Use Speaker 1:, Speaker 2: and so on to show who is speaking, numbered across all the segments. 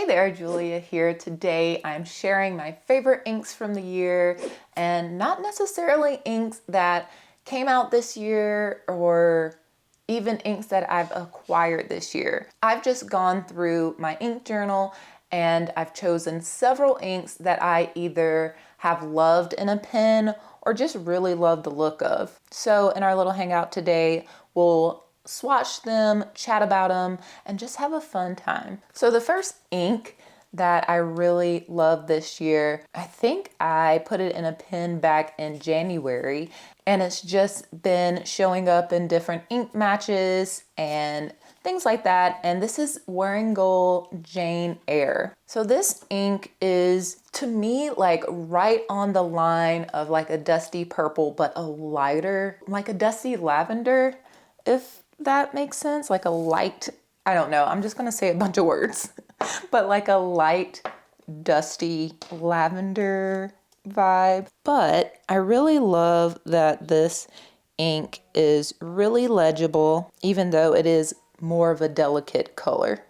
Speaker 1: Hey there, Julia here. Today I'm sharing my favorite inks from the year, and not necessarily inks that came out this year or even inks that I've acquired this year. I've just gone through my ink journal and I've chosen several inks that I either have loved in a pen or just really love the look of. So in our little hangout today, we'll swatch them, chat about them, and just have a fun time. So the first ink that I really love this year, I think I put it in a pen back in January, and it's just been showing up in different ink matches and things like that. And this is Wearingeul Jane Eyre. So this ink is, to me, like right on the line of like a dusty purple, but a lighter, like a dusty lavender, if that makes sense. Like a light, I don't know, I'm just gonna say a bunch of words, but like a light, dusty lavender vibe. But I really love that this ink is really legible, even though it is more of a delicate color.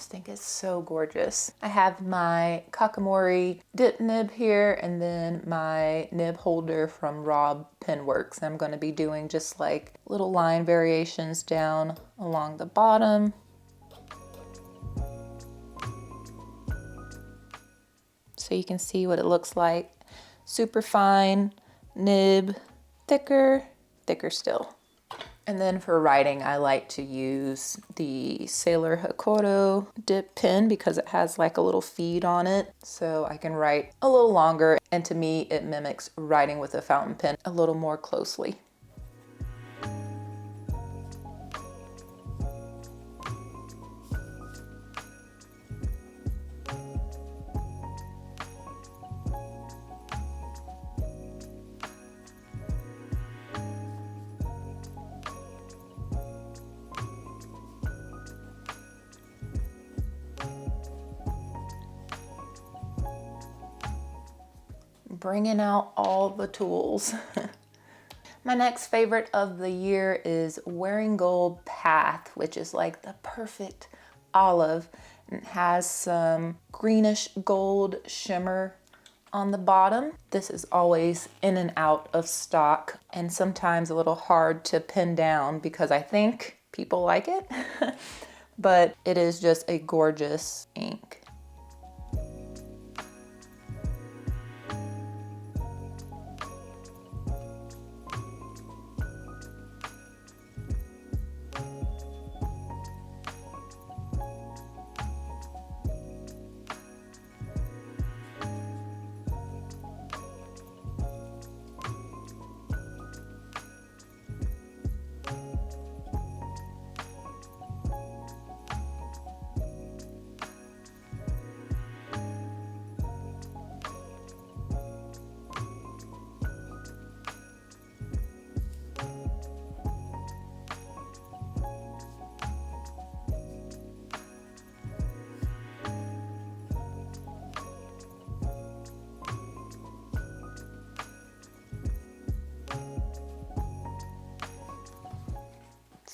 Speaker 1: Think it's so gorgeous. I have my Kakamori dip nib here and then my nib holder from Rob Penworks. I'm going to be doing just like little line variations down along the bottom. So you can see what it looks like. Super fine nib, thicker still. And then for writing, I like to use the Sailor Hakoro dip pen because it has like a little feed on it. So I can write a little longer. And to me, it mimics writing with a fountain pen a little more closely. Bringing out all the tools. My next favorite of the year is Wearingeul Path, which is like the perfect olive. It has some greenish gold shimmer on the bottom. This is always in and out of stock and sometimes a little hard to pin down because I think people like it, but it is just a gorgeous ink.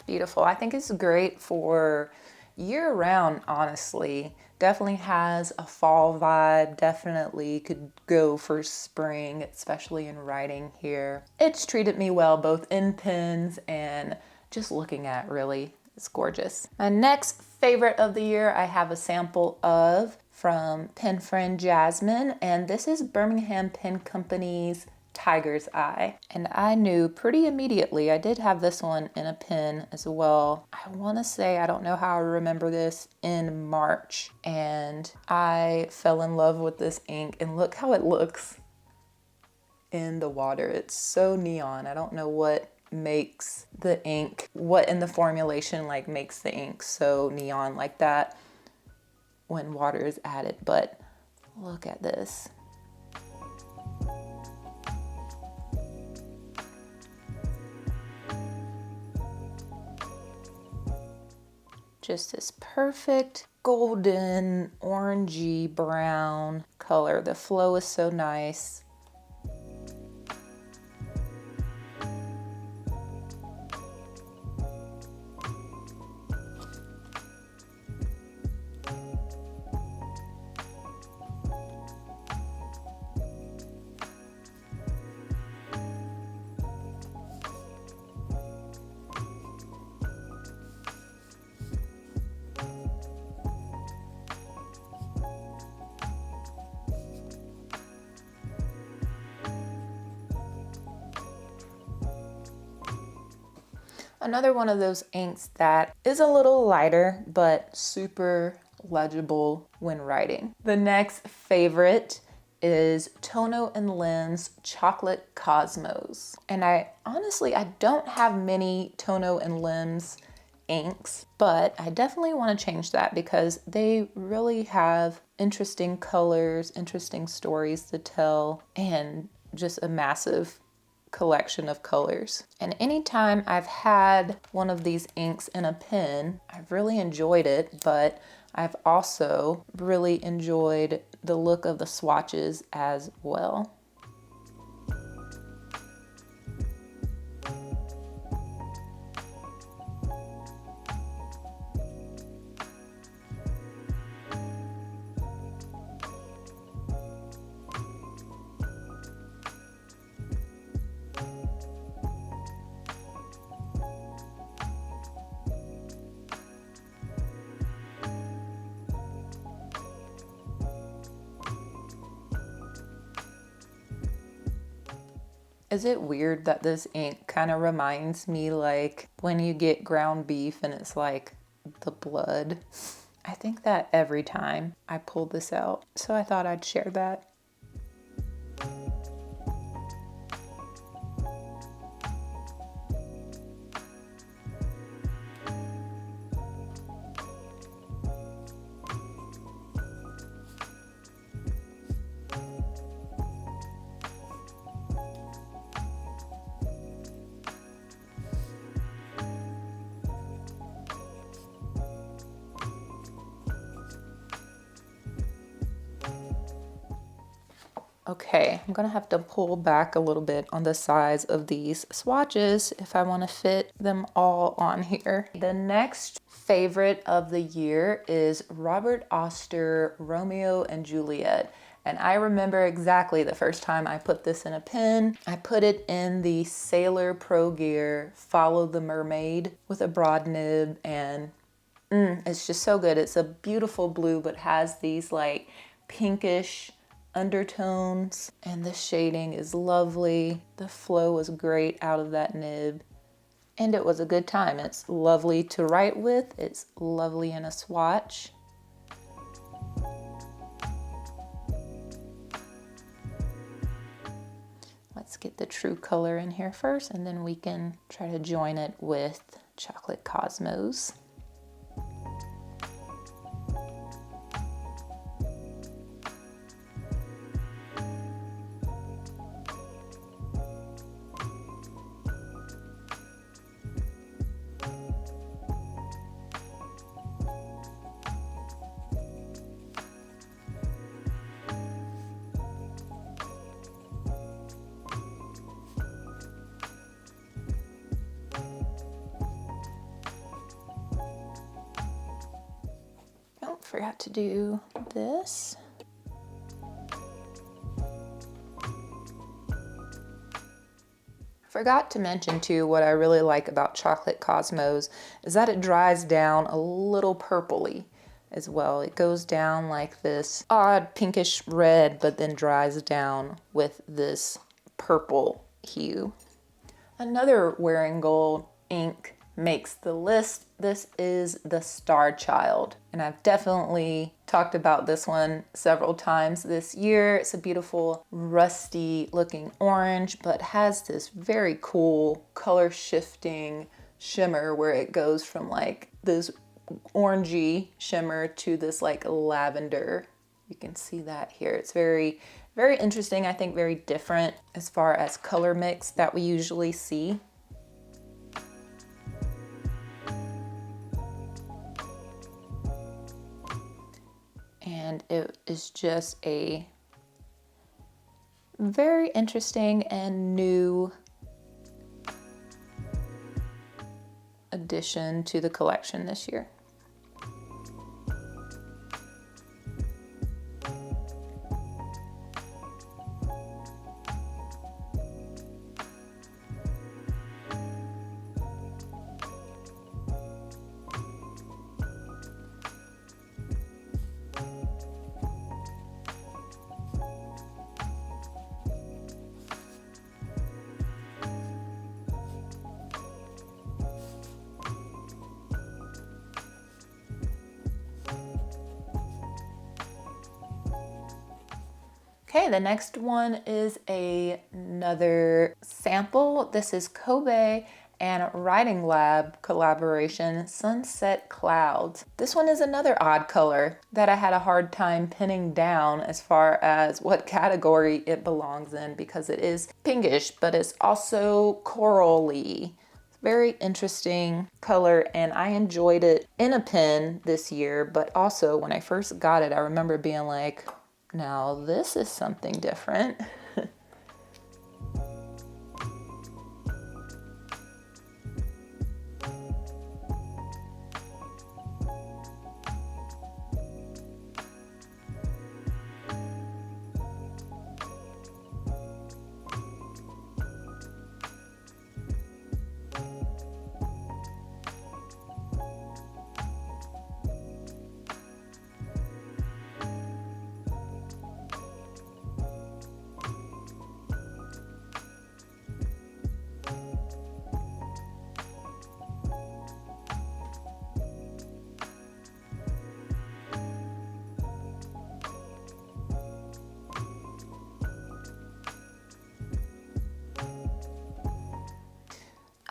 Speaker 1: Beautiful. I think it's great for year round, honestly. Definitely has a fall vibe, definitely could go for spring, especially in writing here. It's treated me well, both in pens and just looking at, really. It's gorgeous. My next favorite of the year I have a sample of from Pen Friend Jasmine, and this is Birmingham Pen Company's Tiger's Eye. And I knew pretty immediately, I did have this one in a pen as well. I want to say, I don't know how I remember this, in March. And I fell in love with this ink, and look how it looks in the water. It's so neon. I don't know what makes the ink, what in the formulation like makes the ink so neon like that when water is added, but look at this. just this perfect golden, orangey brown color. The flow is so nice. Another one of those inks that is a little lighter, but super legible when writing. The next favorite is Tono and Lens Chocolate Cosmos. And I don't have many Tono and Lens inks, but I definitely want to change that because they really have interesting colors, interesting stories to tell, and just a massive collection of colors. And anytime I've had one of these inks in a pen, I've really enjoyed it, but I've also really enjoyed the look of the swatches as well. Is it weird that this ink kind of reminds me like when you get ground beef and it's like the blood? I think that every time I pull this out, so I thought I'd share that. Okay, I'm gonna have to pull back a little bit on the size of these swatches if I want to fit them all on here. The next favorite of the year is Robert Oster, Romeo and Juliet. And I remember exactly the first time I put this in a pen. I put it in the Sailor Pro Gear Follow the Mermaid with a broad nib, and it's just so good. It's a beautiful blue, but has these like pinkish undertones, and the shading is lovely. The flow was great out of that nib, and it was a good time. It's lovely to write with. It's lovely in a swatch. Let's get the true color in here first, and then we can try to join it with Chocolate Cosmos. Forgot to do this. Forgot to mention too, what I really like about Chocolate Cosmos is that it dries down a little purpley as well. It goes down like this odd pinkish red, but then dries down with this purple hue. Another Wearingeul ink makes the list. This is the Star Child, and I've definitely talked about this one several times this year. It's a beautiful rusty looking orange, but has this very cool color shifting shimmer where it goes from like this orangey shimmer to this like lavender. You can see that here. It's very, very interesting. I think very different as far as color mix that we usually see. and it is just a very interesting and new addition to the collection this year. Okay, the next one is another sample. This is Kobe and Writing Lab collaboration, Sunset Clouds. This one is another odd color that I had a hard time pinning down as far as what category it belongs in, because it is pinkish, but it's also corally. Very interesting color, and I enjoyed it in a pen this year, but also when I first got it, I remember being like, now this is something different.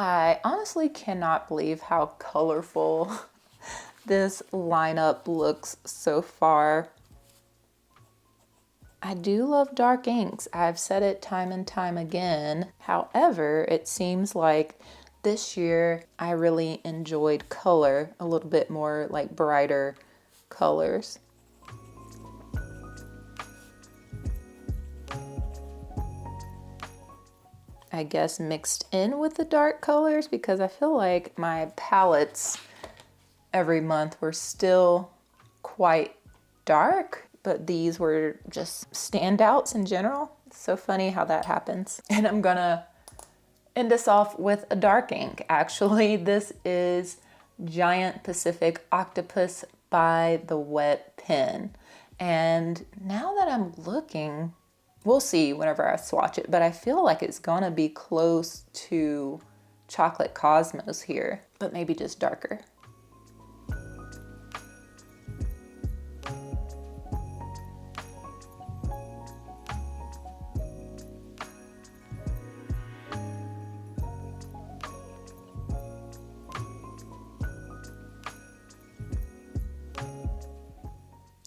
Speaker 1: I honestly cannot believe how colorful this lineup looks so far. I do love dark inks. I've said it time and time again. However, it seems like this year I really enjoyed color, a little bit more like brighter colors. I guess mixed in with the dark colors, because I feel like my palettes every month were still quite dark, but these were just standouts in general. It's so funny how that happens. And I'm gonna end us off with a dark ink. Actually, this is Giant Pacific Octopus by the Wet Pen. And now that I'm looking, we'll see whenever I swatch it, but I feel like it's gonna be close to Chocolate Cosmos here, but maybe just darker.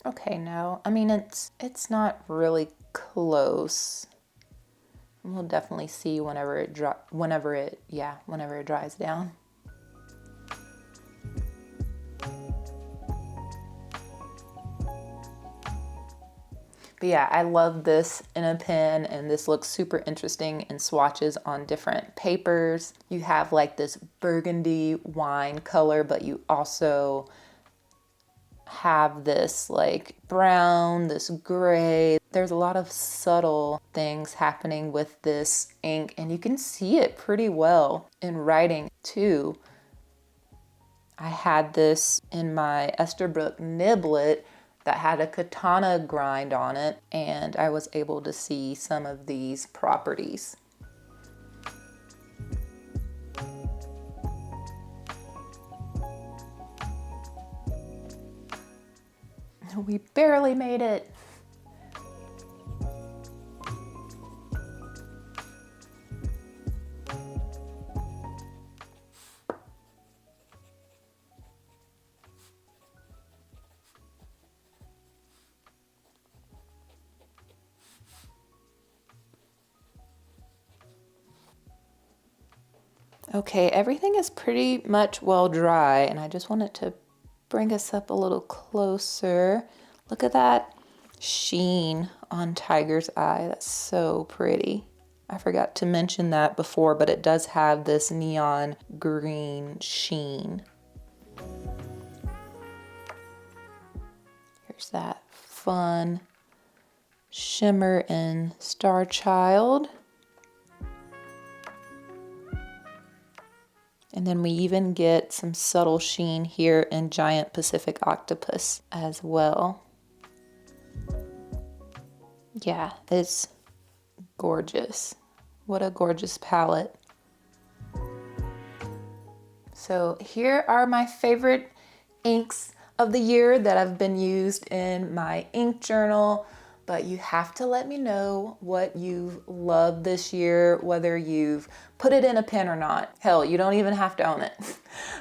Speaker 1: Okay, no, I mean, it's not really close. We'll definitely see whenever it dries down. But yeah, I love this in a pen, and this looks super interesting in swatches on different papers. You have like this burgundy wine color, but you also have this like brown, this gray. There's a lot of subtle things happening with this ink, and you can see it pretty well in writing too. I had this in my Esterbrook niblet that had a katana grind on it, and I was able to see some of these properties. We barely made it. Okay, everything is pretty much well dry, and I just wanted to bring us up a little closer. Look at that sheen on Tiger's Eye. That's so pretty. I forgot to mention that before, but it does have this neon green sheen. Here's that fun shimmer in Star Child. And then we even get some subtle sheen here in Giant Pacific Octopus as well. Yeah, it's gorgeous. What a gorgeous palette. So here are my favorite inks of the year that have been used in my ink journal, but you have to let me know what you've loved this year, whether you've put it in a pen or not. Hell, you don't even have to own it.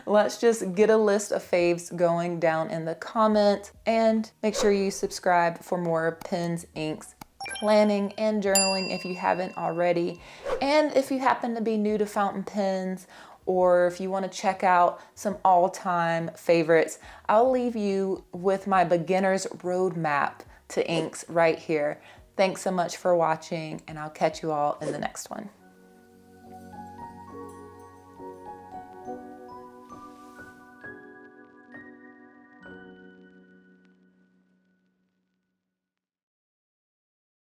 Speaker 1: Let's just get a list of faves going down in the comments, and make sure you subscribe for more pens, inks, planning, and journaling if you haven't already. And if you happen to be new to fountain pens, or if you want to check out some all-time favorites, I'll leave you with my beginner's roadmap to inks right here. Thanks so much for watching, and I'll catch you all in the next one.